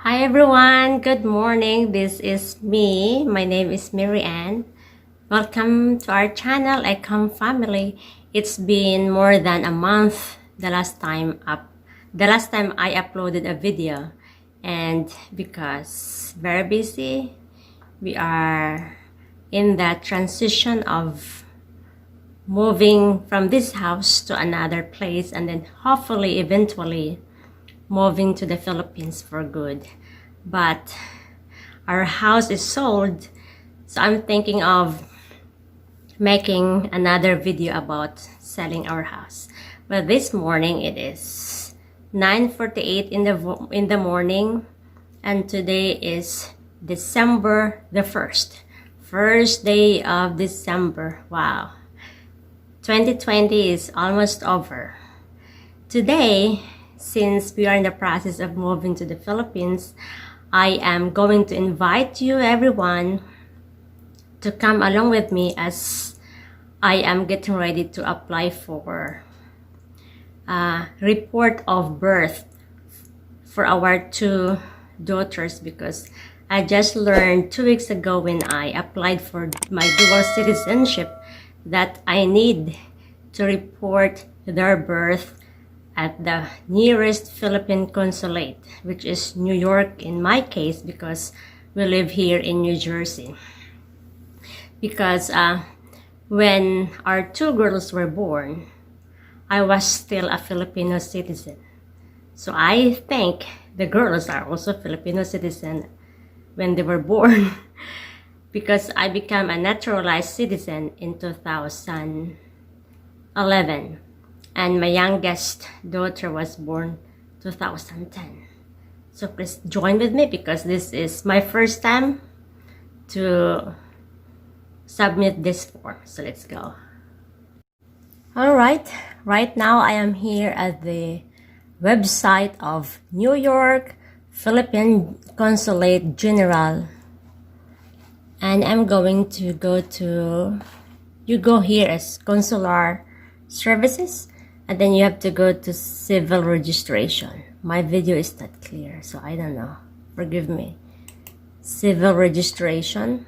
Hi everyone, good morning. This is me. My name is Mary Ann. Welcome to our channel, Ecom Family. It's been more than a month the last time I uploaded a video, and because very busy, we are in that transition of moving from this house to another place, and then hopefully eventually moving to the Philippines for good. But our house is sold, so I'm thinking of making another video about selling our house. But this morning it is 9:48 in the morning, and today is December the 1st. First day of December. Wow. 2020 is almost over. Today, since we are in the process of moving to the Philippines, I am going to invite you everyone to come along with me as I am getting ready to apply for a report of birth for our two daughters, because I just learned 2 weeks ago when I applied for my dual citizenship that I need to report their birth at the nearest Philippine consulate, which is New York in my case, because we live here in New Jersey. Because when our two girls were born, I was still a Filipino citizen. So I think the girls are also Filipino citizen when they were born because I became a naturalized citizen in 2011. And my youngest daughter was born 2010. So please join with me because this is my first time to submit this form. So let's go. Alright, right now I am here at the website of New York Philippine Consulate General. And I'm going to go to, you go here as consular services, and then you have to go to civil registration. My video is not clear, so I don't know. Forgive me. Civil registration.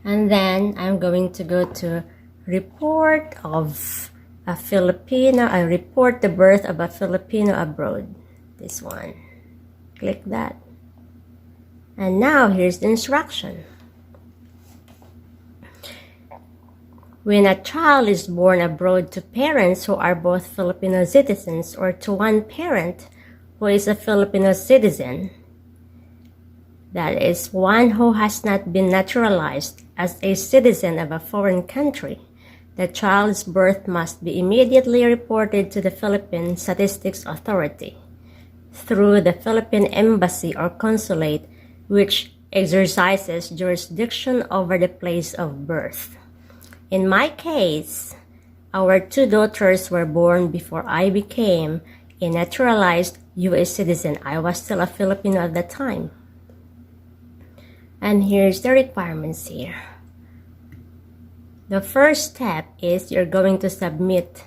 And then I'm going to go to report of a Filipino. I report the birth of a Filipino abroad. This one. Click that. And now here's the instruction. When a child is born abroad to parents who are both Filipino citizens or to one parent who is a Filipino citizen, that is, one who has not been naturalized as a citizen of a foreign country, the child's birth must be immediately reported to the Philippine Statistics Authority through the Philippine Embassy or Consulate, which exercises jurisdiction over the place of birth. In my case, our two daughters were born before I became a naturalized U.S. citizen. I was still a Filipino at that time. And here's the requirements here. The first step is you're going to submit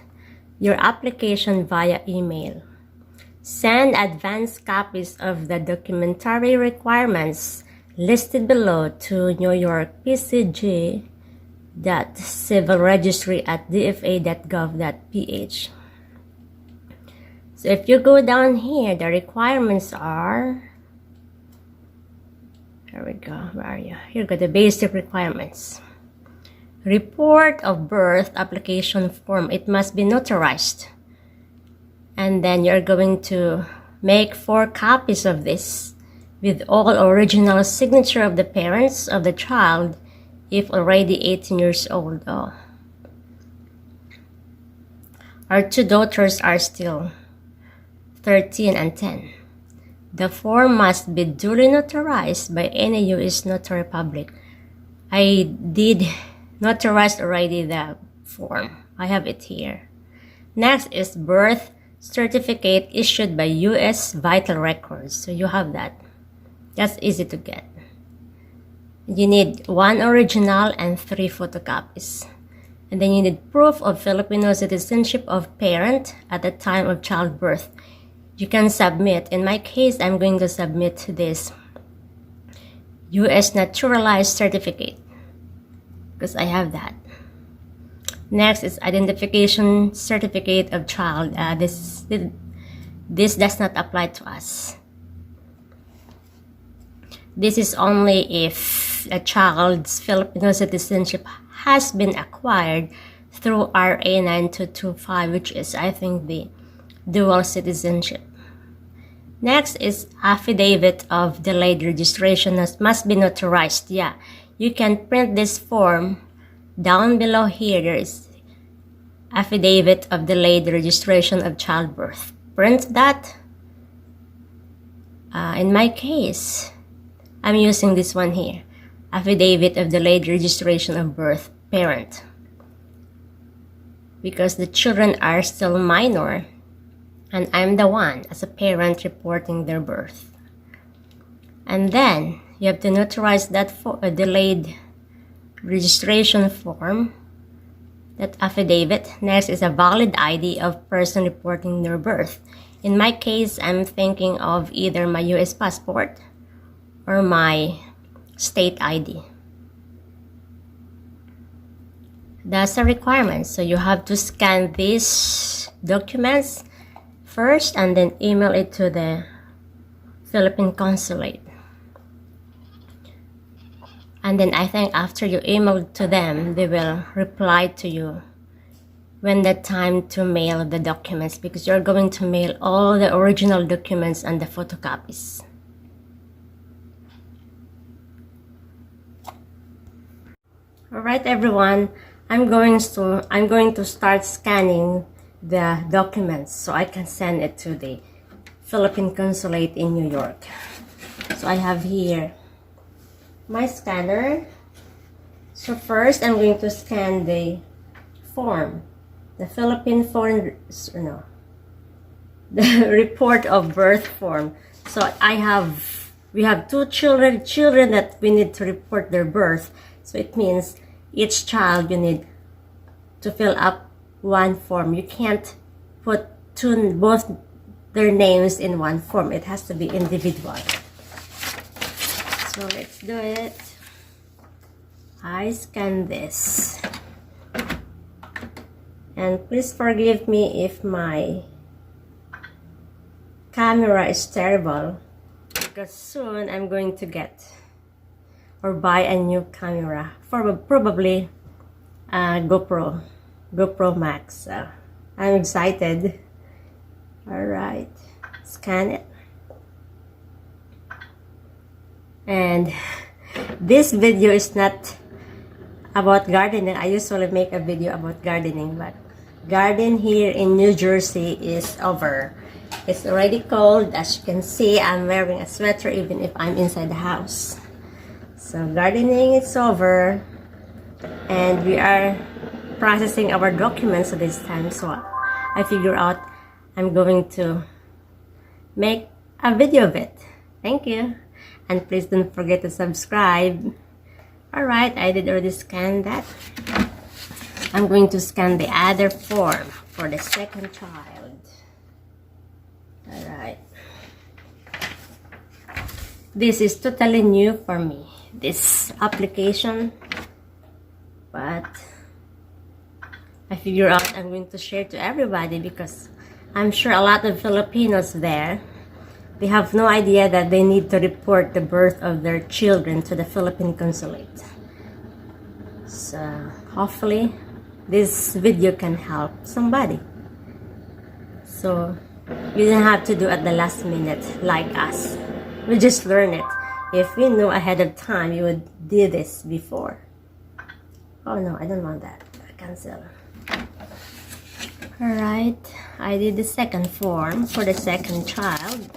your application via email. Send advance copies of the documentary requirements listed below to New York PCG civil registry at dfa.gov.ph. So if you go down here, the requirements are, here we go, where are you? Here go the basic requirements. Report of birth application form, it must be notarized. And then you're going to make 4 copies of this with all original signature of the parents of the child if already 18 years old. Oh. Our two daughters are still 13 and 10. The form must be duly notarized by any U.S. notary public. I did notarize already the form. I have it here. Next is birth certificate issued by U.S. Vital Records. So you have that. That's easy to get. You need 1 original and 3 photocopies. And then you need proof of Filipino citizenship of parent at the time of childbirth. you can submit. In my case, I'm going to submit this U.S. Naturalized Certificate because I have that. Next is Identification Certificate of Child. This does not apply to us. This is only if a child's Filipino citizenship has been acquired through RA 9225, which is, I think, the dual citizenship. Next is Affidavit of Delayed Registration that must be notarized. Yeah, you can print this form. Down below here, there is Affidavit of Delayed Registration of Childbirth. Print that. In my case, I'm using this one here. Affidavit of Delayed Registration of Birth Parent. Because the children are still minor and I'm the one as a parent reporting their birth. And then you have to notarize that for a delayed registration form, that affidavit. Next is a valid ID of person reporting their birth. In my case, I'm thinking of either my US passport or my state ID. That's a requirement. So you have to scan these documents first and then email it to the Philippine consulate. And then I think after you email it to them, they will reply to you when the time to mail the documents, because you're going to mail all the original documents and the photocopies. All right, everyone. I'm going to start scanning the documents so I can send it to the Philippine consulate in New York. So I have here my scanner. So first I'm going to scan the form, the Philippine foreign, no, the report of birth form. So we have two children that we need to report their birth. So it means each child you need to fill up one form. You can't put both their names in one form. It has to be individual. So let's do it. I scan this. And please forgive me if my camera is terrible, because soon I'm going to get or buy a new camera, for probably GoPro Max. I'm excited. All right, scan it. And this video is not about gardening. I usually make a video about gardening, but garden here in New Jersey is over. It's already cold. As you can see, I'm wearing a sweater even if I'm inside the house. So gardening is over, and we are processing our documents at this time. So I figure out I'm going to make a video of it. Thank you. And please don't forget to subscribe. Alright, I did already scan that. I'm going to scan the other form for the second child. Alright. This is totally new for me, this application. But I figure out I'm going to share to everybody, because I'm sure a lot of Filipinos there, they have no idea that they need to report the birth of their children to the Philippine consulate. So hopefully this video can help somebody. So you don't have to do at the last minute like us. We just learn it. If we knew ahead of time, you would do this before. Oh no, I don't want that. Cancel. Alright, I did the second form for the second child.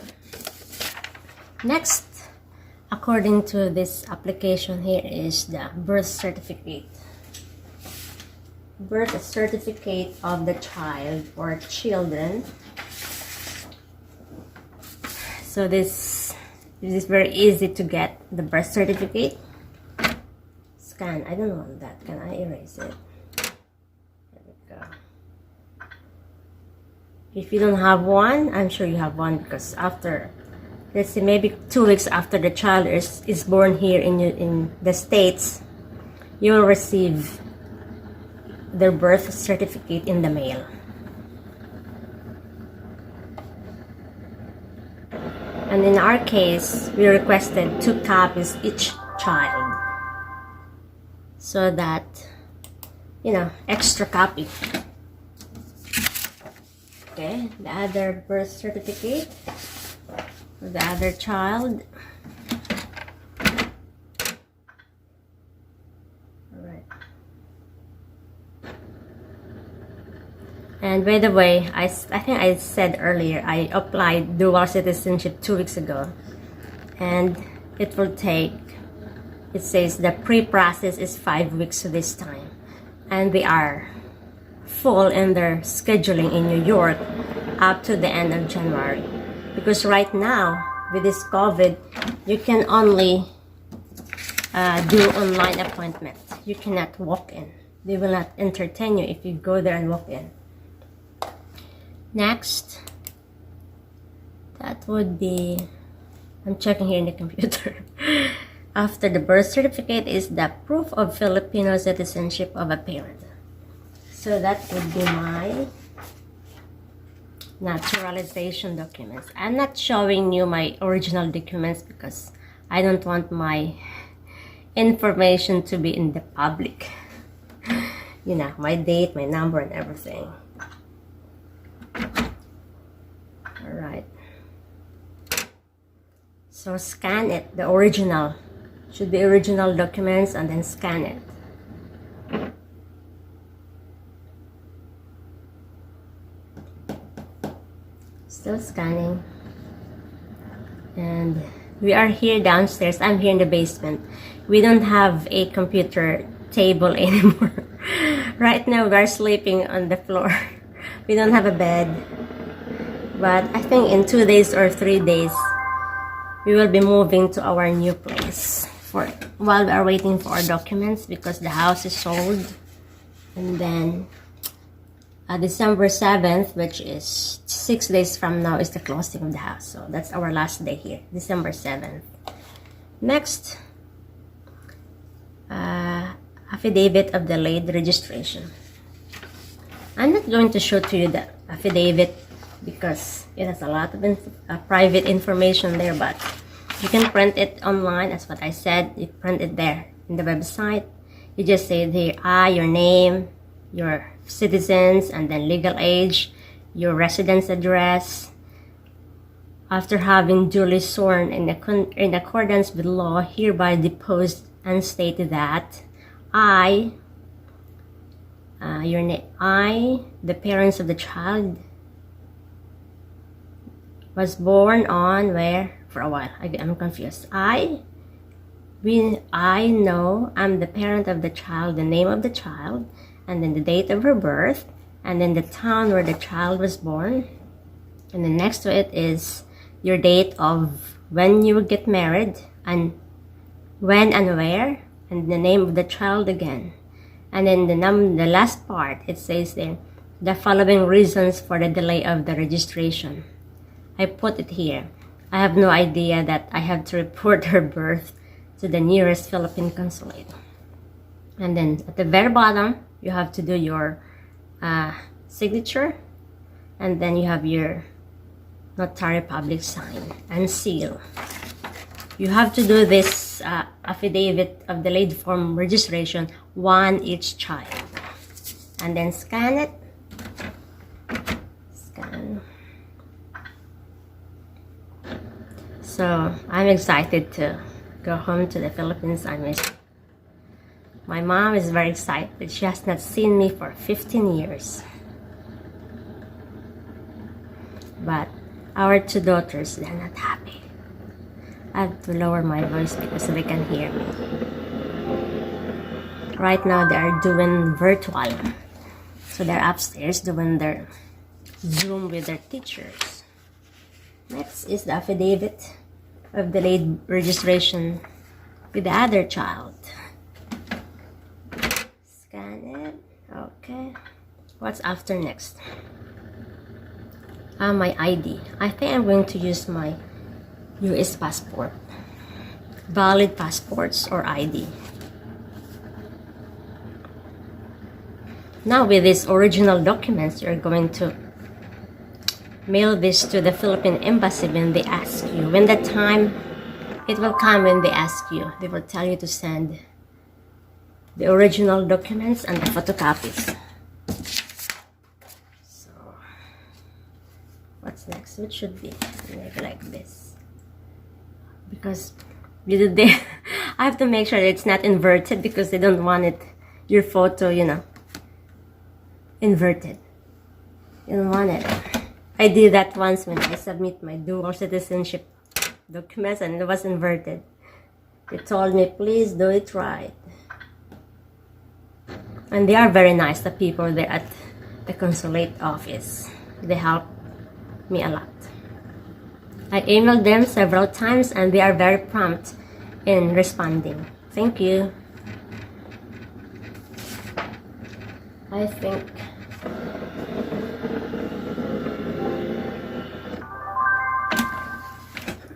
Next, according to this application here, is the birth certificate. Birth certificate of the child or children. So this is very easy to get, the birth certificate. Scan. I don't want that. Can I erase it? There we go. If you don't have one, I'm sure you have one, because after, let's say maybe 2 weeks after the child is born here in the States, you will receive their birth certificate in the mail. And in our case, we requested 2 copies each child, so that, you know, extra copy. Okay, the other birth certificate for the other child. Alright. And by the way, I think I said earlier, I applied dual citizenship 2 weeks ago. And it will take, it says the pre-process is 5 weeks this time. And they are full in their scheduling in New York up to the end of January, because right now with this COVID, you can only do online appointment. You cannot walk in. They will not entertain you if you go there and walk in. Next, that would be, I'm checking here in the computer. After the birth certificate is the proof of Filipino citizenship of a parent. So that would be my naturalization documents. I'm not showing you my original documents because I don't want my information to be in the public. You know, my date, my number, and everything. Alright. So scan it, the original. Should be original documents, and then scan it. Still scanning. And we are here downstairs. I'm here in the basement. We don't have a computer table anymore. Right now we are sleeping on the floor. We don't have a bed. But I think in 2 days or 3 days we will be moving to our new place while we are waiting for our documents, because the house is sold. And then December 7th, which is 6 days from now, is the closing of the house. So that's our last day here, December 7th. Next, affidavit of delayed registration. I'm not going to show to you the affidavit because it has a lot of private information there, but you can print it online. That's what I said. You print it there in the website. You just say there, your name, your citizens, and then legal age, your residence address. After having duly sworn in accordance with law, hereby deposed and stated that I, the parents of the child, was born on where? For a while, I'm confused. I know I'm the parent of the child, the name of the child, and then the date of her birth, and then the town where the child was born. And then next to it is your date of when you get married, and when and where, and the name of the child again. And then the last part, it says there, the following reasons for the delay of the registration. I put it here. I have no idea that I have to report her birth to the nearest Philippine consulate. And then at the very bottom, you have to do your signature, and then you have your notary public sign and seal. You have to do this affidavit of delayed form registration, one each child, and then scan it. Scan. So I'm excited to go home to the Philippines. I miss my mom is very excited. She has not seen me for 15 years. But our 2 daughters, they're not happy. I have to lower my voice because they can hear me. Right now they are doing virtual. So they're upstairs doing their Zoom with their teachers. Next is the affidavit of delayed registration with the other child. Scan it. Okay. What's after next? My ID. I think I'm going to use my US passport. Valid passports or ID. Now with these original documents, you're going to mail this to the Philippine Embassy when they ask you. When the time it will come when they ask you, they will tell you to send the original documents and the photocopies. So, what's next? It should be like this. Because I have to make sure that it's not inverted because they don't want it, your photo, inverted. You don't want it. I did that once when I submit my dual citizenship documents and it was inverted. They told me, please do it right. And they are very nice, the people there at the consulate office. They help me a lot. I emailed them several times and they are very prompt in responding. Thank you. I think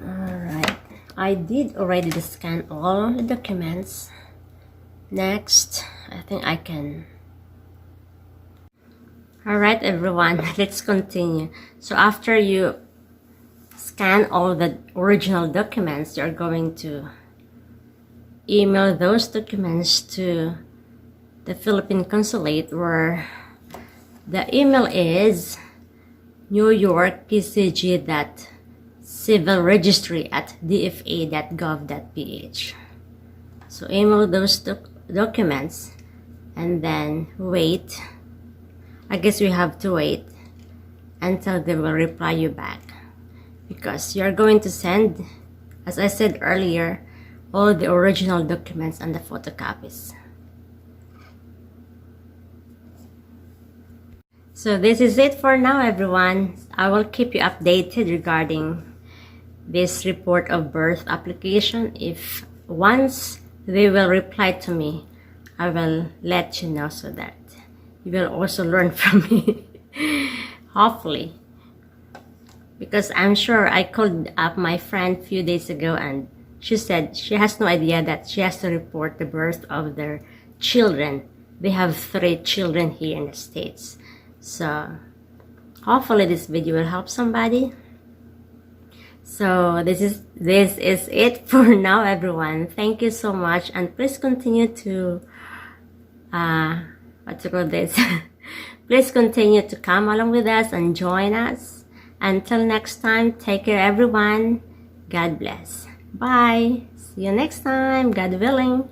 alright. I did already scan all the documents. Next, I think I can. Alright everyone, let's continue. So after you scan all the original documents, you're going to email those documents to the Philippine consulate, where the email is New York pcg.civilregistry@dfa.gov.ph. So email those documents and then wait. I guess we have to wait until they will reply you back, because you're going to send, as I said earlier, all the original documents and the photocopies. So this is it for now everyone. I will keep you updated regarding this report of birth application. If once they will reply to me, I will let you know so that you will also learn from me. Hopefully. Because I'm sure I called up my friend a few days ago and she said she has no idea that she has to report the birth of their children. They have 3 children here in the States. So hopefully this video will help somebody. So this is it for now everyone. Thank you so much, and please continue to please continue to come along with us and join us. Until next time, take care everyone. God bless. Bye. See you next time, God willing.